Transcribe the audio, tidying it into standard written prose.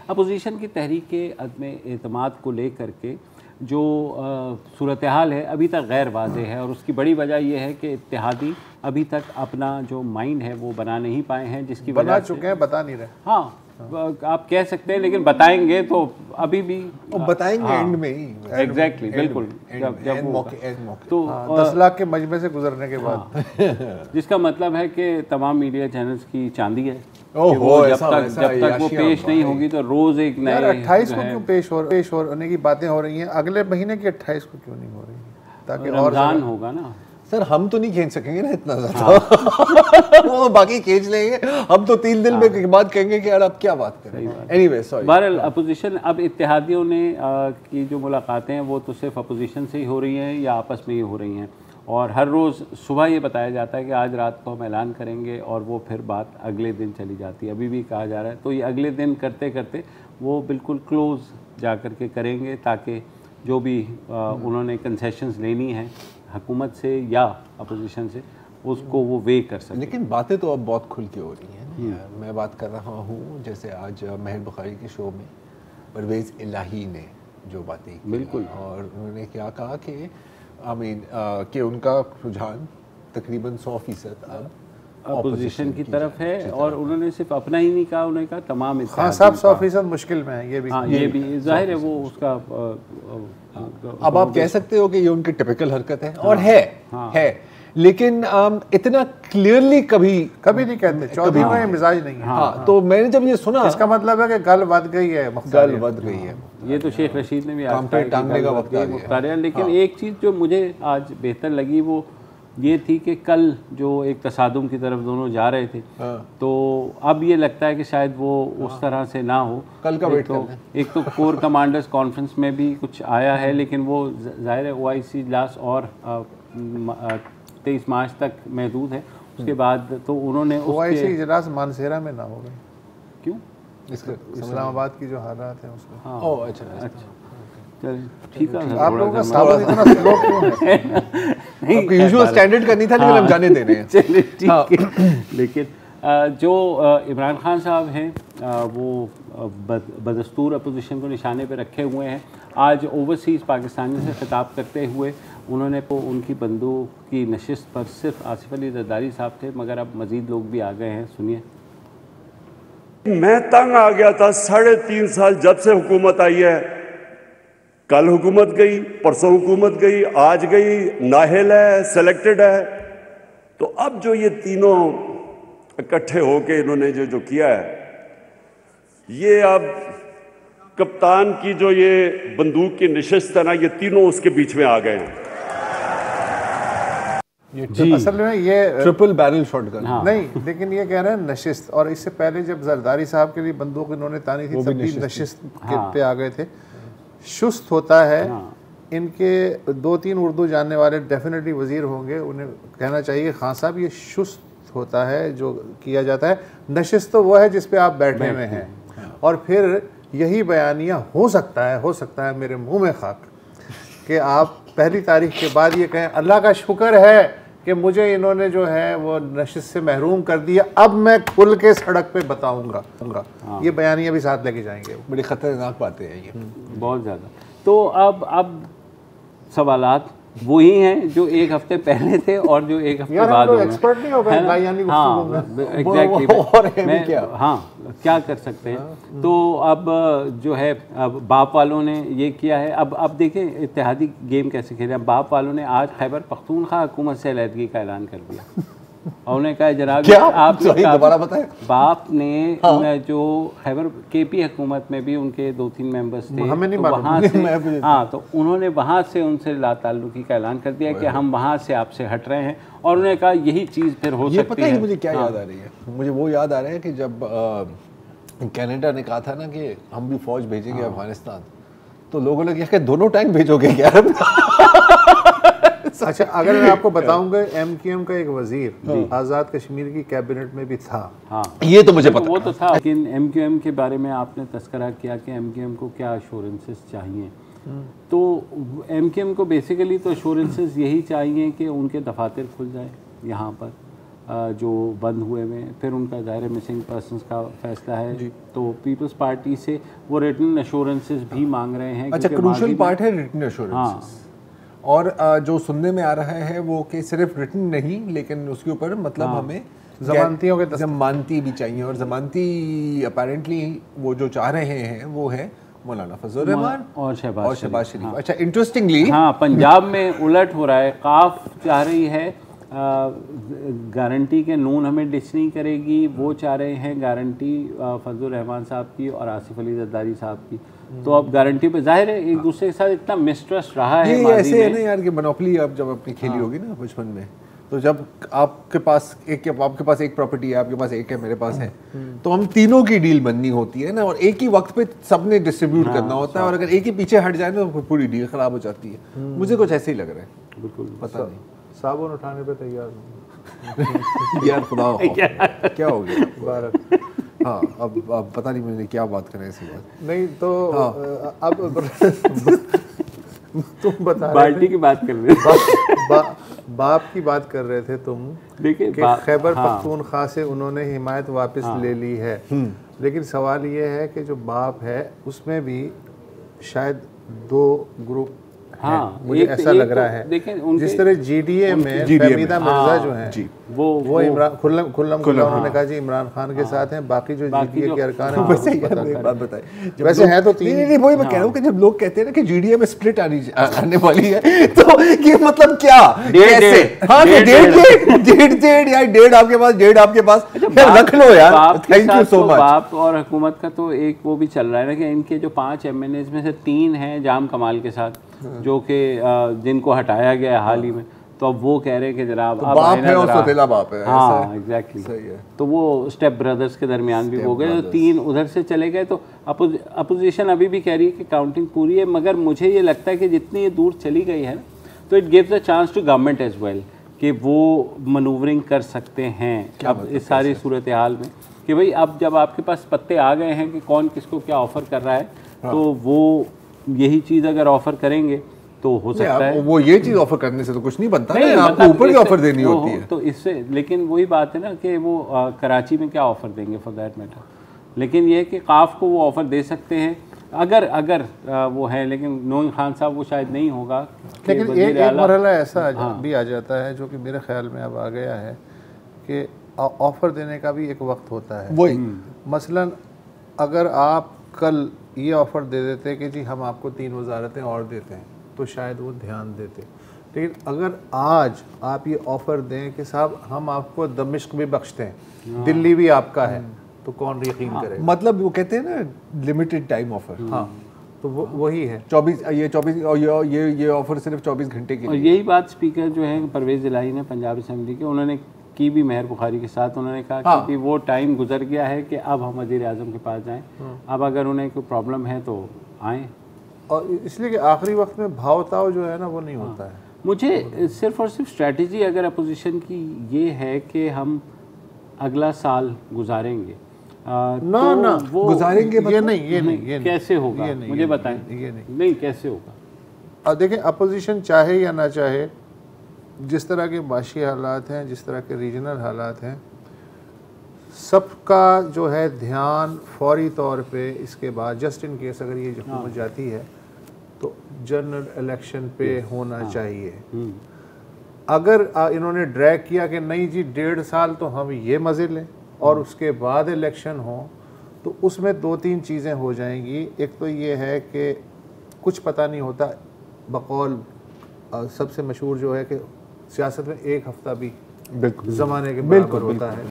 Opposition की तहरीक के अदम एतमाद को लेकर के जो सूरत हाल है अभी तक गैर वाज़ेह है, और उसकी बड़ी वजह यह है कि इत्तेहादी अभी तक अपना जो माइंड है वो बना नहीं पाए हैं, जिसकी वजह बना चुके हैं, बता नहीं रहे। हाँ, आप कह सकते हैं, लेकिन बताएंगे तो अभी भी बताएंगे एंड में ही। एग्जैक्टली, बिल्कुल, जब मौके तो 10 लाख के मजमे से गुजरने के बाद जिसका मतलब है कि तमाम मीडिया चैनल्स की चांदी है कि ओहो, वो जब ऐसा- तक ऐसा जब तक वो याशिया पेश नहीं होगी तो रोज एक यार नए 28 जो को है, क्यों पेश होने की बातें हो रही हैं, अगले महीने की 28 को क्यों नहीं हो रही, ताकि और रमजान होगा ना सर हम तो नहीं खींच सकेंगे ना इतना ज्यादा। वो बाकी खींच लेंगे, हम तो 3 दिन में के बाद कहेंगे कि यार अब क्या बात करें। Anyway sorry. बहरहाल अपोजिशन अब इत्तेहादियों ने की जो मुलाकातें हैं वो तो सिर्फ अपोजिशन से ही हो रही हैं या आपस में ही हो रही हैं, और हर रोज़ सुबह ये बताया जाता है कि आज रात को हम ऐलान करेंगे, और वो फिर बात अगले दिन चली जाती है। अभी भी कहा जा रहा है, तो ये अगले दिन करते करते वो बिल्कुल क्लोज़ जा कर के करेंगे, ताकि जो भी उन्होंने कंसेशंस लेनी है हुकूमत से या अपोजिशन से उसको वो वे कर सकें। लेकिन बातें तो अब बहुत खुल के हो रही हैं ना यार। मैं बात कर रहा हूँ जैसे आज महर बुखारी के शो में परवेज़ इलाही ने जो बातें की, बिल्कुल, और उन्होंने क्या कहा कि कि उनका रुझान तकरीबन 100% अब अपोजिशन की तरफ है, और उन्होंने सिर्फ अपना ही नहीं कहा, उन्होंने कहा तमाम हाँ इत्तेहादियों साहब का। 100% मुश्किल में है, ये भी हाँ, ये भी जाहिर है वो उसका अब आप कह सकते हो कि ये उनकी टिपिकल हरकत है, और है, लेकिन इतना क्लियरली कभी नहीं कहते, चौधरी का ये मिजाज नहीं है। हाँ, तो मैंने जब ये सुना, इसका मतलब है कि गल बद गई है, गल बद गई है। ये तो शेख रशीद ने भी काम पे टांगने का वक्त आ गया। मुख्तार है। लेकिन एक चीज़ जो मुझे आज बेहतर लगी वो ये थी कि कल जो एक तसादुम की तरफ दोनों जा रहे थे, तो अब ये लगता है कि शायद वो उस तरह से ना हो। कल का वेट करना है। एक तो कोर कमांडर्स कॉन्फ्रेंस में भी कुछ आया है, लेकिन वो ज़ाहिर है OIC इजलास और 23 मार्च तक महदूद है। उसके बाद तो उन्होंने OIC इजलास मानसेरा में ना होगा, क्यों इस्लामाबाद की जो हालात है उसमें। हाँ, ओह अच्छा, ठीक है, आप लोगों का साबुत इतना स्लो क्यों है? आपको यूजुअल स्टैंडर्ड करनी था, लेकिन हम जाने दे रहे हैं। चलिए ठीक है। लेकिन जो इमरान खान साहब हैं वो बदस्तूर अपोजिशन को निशाने पे रखे हुए हैं। आज ओवरसीज़ पाकिस्तानी से खिताब करते हुए उन्होंने तो उनकी बंदूक की नशिस्त पर सिर्फ आसिफ अली जरदारी साहब थे, मगर अब मज़ीद लोग भी आ गए हैं, सुनिए। मैं तंग आ गया था 3.5 साल जब से हुकूमत आई है। कल हुकूमत गई, परसों हुकूमत गई, आज गई, नाहिल है, सेलेक्टेड है। तो अब जो ये तीनों इकट्ठे होके इन्होंने जो किया है, ये अब कप्तान की जो ये बंदूक की नशिस्त है ना, ये तीनों उसके बीच में आ गए हैं। असल में ये ट्रिपल बैरल शॉटगन नहीं, लेकिन ये कह रहे हैं नशिस्त, और इससे पहले जब जरदारी साहब के लिए बंदूक इन्होंने तानी थी तब भी नशिस्त पे आ गए थे। शुस्त होता है, इनके 2-3 उर्दू जानने वाले डेफिनेटली वजीर होंगे, उन्हें कहना चाहिए खान साहब ये शुस्त होता है जो किया जाता है। नशिस्त तो वो है जिस पे आप बैठे हुए हैं, और फिर यही बयानिया हो सकता है मेरे मुंह में खाक कि आप 1 तारीख के बाद ये कहें अल्लाह का शुक्र है कि मुझे इन्होंने जो है वो नशिस्त से महरूम कर दिया, अब मैं खुल के सड़क पे बताऊंगा। ये बयानिया भी साथ लेके जाएंगे। बड़ी खतरनाक बातें हैं ये, बहुत ज़्यादा। तो अब सवालात वही हैं जो एक हफ्ते पहले थे और जो एक हफ्ते बाद हो गए। एक्सपर्ट नहीं हो गए लायानी गुफ्तगू में। एग्जैक्टली। मैं हाँ क्या कर सकते हैं। तो अब जो है अब बाप वालों ने ये किया है। अब देखें इत्तेहादी गेम कैसे खेले। अब बाप वालों ने आज खैबर पख्तूनख्वा हुकूमत से अलहदगी का ऐलान कर दिया और उन्होंने कहा जनाब आपने दोबारा बताएं। बाप ने जो खैबर KP हुकूमत में भी उनके 2-3 मेंबर्स थे, तो वहाँ से हाँ तो उन्होंने वहाँ से उनसे लाताल्लुकी का ऐलान कर दिया कि हम वहाँ से आपसे हट रहे हैं। और उन्होंने कहा यही चीज़ फिर हो सकती है। पता है मुझे क्या याद आ रही है, मुझे वो याद आ रहा है कि जब कनाडा ने कहा था ना कि हम भी फौज भेजेंगे अफगानिस्तान, तो लोगों ने कहा कि दोनों टैंक भेजोगे क्या? अच्छा, अगर मैं आपको बताऊंगा MQM का एक वजीर आज़ाद कश्मीर की कैबिनेट में भी था। हाँ ये तो मुझे पता, वो तो था। लेकिन MQM के बारे में आपने तस्करा किया कि MQM को क्या अश्योरेंसेस चाहिए। तो MQM को बेसिकली तो अश्योरेंसेस यही चाहिए कि उनके दफातर खुल जाए यहाँ पर, जो बंद हुए हुए, फिर उनका ज़ाहिर मिसिंग पर्सनस का फैसला है, तो पीपल्स पार्टी से वो रिटन एश्योरेंसेस भी मांग रहे हैं। अच्छा, क्रूशल पार्ट है रिटन एश्योरेंसेस। और जो सुनने में आ रहा है वो कि सिर्फ रिटन नहीं, लेकिन उसके ऊपर मतलब हमें जमानतियों के जमानती भी चाहिए, और जमानती अपेरेंटली वो जो चाह रहे हैं वो है मौलाना फजल रहमान और शहबाज शरीफ। हाँ। अच्छा, इंटरेस्टिंगली पंजाब में उलट हो रहा है। काफ चाह रही है गारंटी के नून हमें डिच नहीं करेगी, वो चाह रहे हैं गारंटी फजल रहमान साहब की और आसिफ अली जरदारी साहब की। तो अब गारंटी पे जाहिर है एक दूसरे के साथ इतना मिसट्रस्ट रहा है। ये ऐसे है ना यार कि मोनोपोली आप जब अपनी खेली होगी ना बचपन में, तो जब आपके पास एक प्रॉपर्टी है, आपके पास एक है, मेरे पास है, तो हम तीनों की डील बननी होती है ना, और एक ही वक्त पे सबने डिस्ट्रीब्यूट करना होता है, और अगर एक ही पीछे हट जाए तो पूरी डील खराब हो जाती है। मुझे कुछ ऐसे ही लग रहा है। बिल्कुल पता नहीं, साबुन उठाने पे तैयार यार खुदा क्या हो गया। हाँ, अब पता नहीं मुझे क्या बात करें इसी बात नहीं तो अब तुम बता बाल्टी की बात कर रहे थे, बाप की बात कर रहे थे तुम। देखिए खैबर पख्तूनख्वा से उन्होंने हिमायत वापस ले ली है, लेकिन सवाल ये है कि जो बाप है उसमें भी शायद 2 ग्रुप मुझे ऐसा लग रहा है। जिस तरह जीडीए में फहमीदा मिर्जा जो हैं वो इमरान खुल्लम उन्होंने कहा जी इमरान खान के साथ हैं, बाकी जो जीडीए के अरकान हैं वैसे हैं तो 3। नहीं, वही मैं कह रहा हूँ कि जब लोग कहते हैं ना कि जीडीए में स्प्लिट आने वाली है, तो ये मतलब क्या, कैसे? हाँ, डेढ़ आपके पास रख लो यार। Thank you so much. बाप और हुकूमत का तो एक वो भी चल रहा है ना कि इनके जो 5 MNAs में से 3 हैं जाम कमाल के साथ, जो कि जिनको हटाया गया हाल ही में, तो अब वो कह रहे हैं कि जनाब तो बाप है और सौतेला बाप है। हाँ एग्जैक्टली, सही है। तो वो स्टेप ब्रदर्स के दरमियान भी हो गए, तो 3 उधर से चले गए। तो अपोजिशन अभी भी कह रही है कि काउंटिंग पूरी है, मगर मुझे ये लगता है कि जितनी ये दूर चली गई है तो it gives a chance to government as well कि वो मनूवरिंग कर सकते हैं अब इस सारी सूरत हाल में, कि भाई अब जब आपके पास पत्ते आ गए हैं कि कौन किसको क्या ऑफ़र कर रहा है, तो वो यही चीज़ अगर ऑफ़र करेंगे तो हो सकता है। वो ये चीज़ ऑफर करने से तो कुछ नहीं बनता है, आपको ऊपर की ऑफर देनी होती है। तो इससे, लेकिन वही बात है ना कि वो कराची में क्या ऑफर देंगे फॉर दैट मैटर। लेकिन ये है कि काफ को वो ऑफर दे सकते हैं अगर वो है, लेकिन नून खान साहब वो शायद नहीं होगा। लेकिन एक मरहला ऐसा भी आ जाता है जो कि मेरे ख्याल में अब आ गया है कि ऑफर देने का भी एक वक्त होता है। वही मसलन अगर आप कल ये ऑफर दे देते कि जी हम आपको 3 वजारतें और देते हैं तो शायद वो ध्यान देते, लेकिन अगर आज आप ये ऑफ़र दें कि साहब हम आपको दमिश्क भी बख्शते हैं, दिल्ली भी आपका है, तो कौन यकीन करेगा। मतलब वो कहते हैं ना लिमिटेड टाइम ऑफर। हाँ, तो वो वही है 24 और ये ऑफर सिर्फ 24 घंटे की। और यही बात स्पीकर जो है परवेज़ इलाही ने पंजाब असेंबली के, उन्होंने की भी मेहर बुखारी के साथ, उन्होंने कहा कि वो टाइम गुजर गया है कि अब हम वज़ीर आज़म के पास जाएं, अब अगर उन्हें कोई प्रॉब्लम है तो आएँ। और इसलिए कि आखिरी वक्त में भावताव जो है ना वो नहीं होता है। मुझे सिर्फ और सिर्फ स्ट्रेटजी अगर अपोजिशन की ये है कि हम अगला साल गुजारेंगे ना वो गुजारेंगे, ये नहीं कैसे होगा, मुझे बताएं। ये नहीं कैसे होगा। और देखें अपोजिशन चाहे या ना चाहे, जिस तरह के माशी हालात हैं, जिस तरह के रीजनल हालात हैं, सबका जो है ध्यान फौरी तौर पे इसके बाद जस्ट इन केस अगर ये हुकूमत जाती है तो जनरल इलेक्शन पे होना चाहिए। अगर इन्होंने ड्रैग किया कि नहीं जी 1.5 साल तो हम ये मज़े लें और उसके बाद इलेक्शन हो, तो उसमें 2-3 चीज़ें हो जाएंगी। एक तो ये है कि कुछ पता नहीं होता, बकौल सबसे मशहूर जो है कि सियासत में 1 हफ्ता भी ज़माने के बराबर होता है।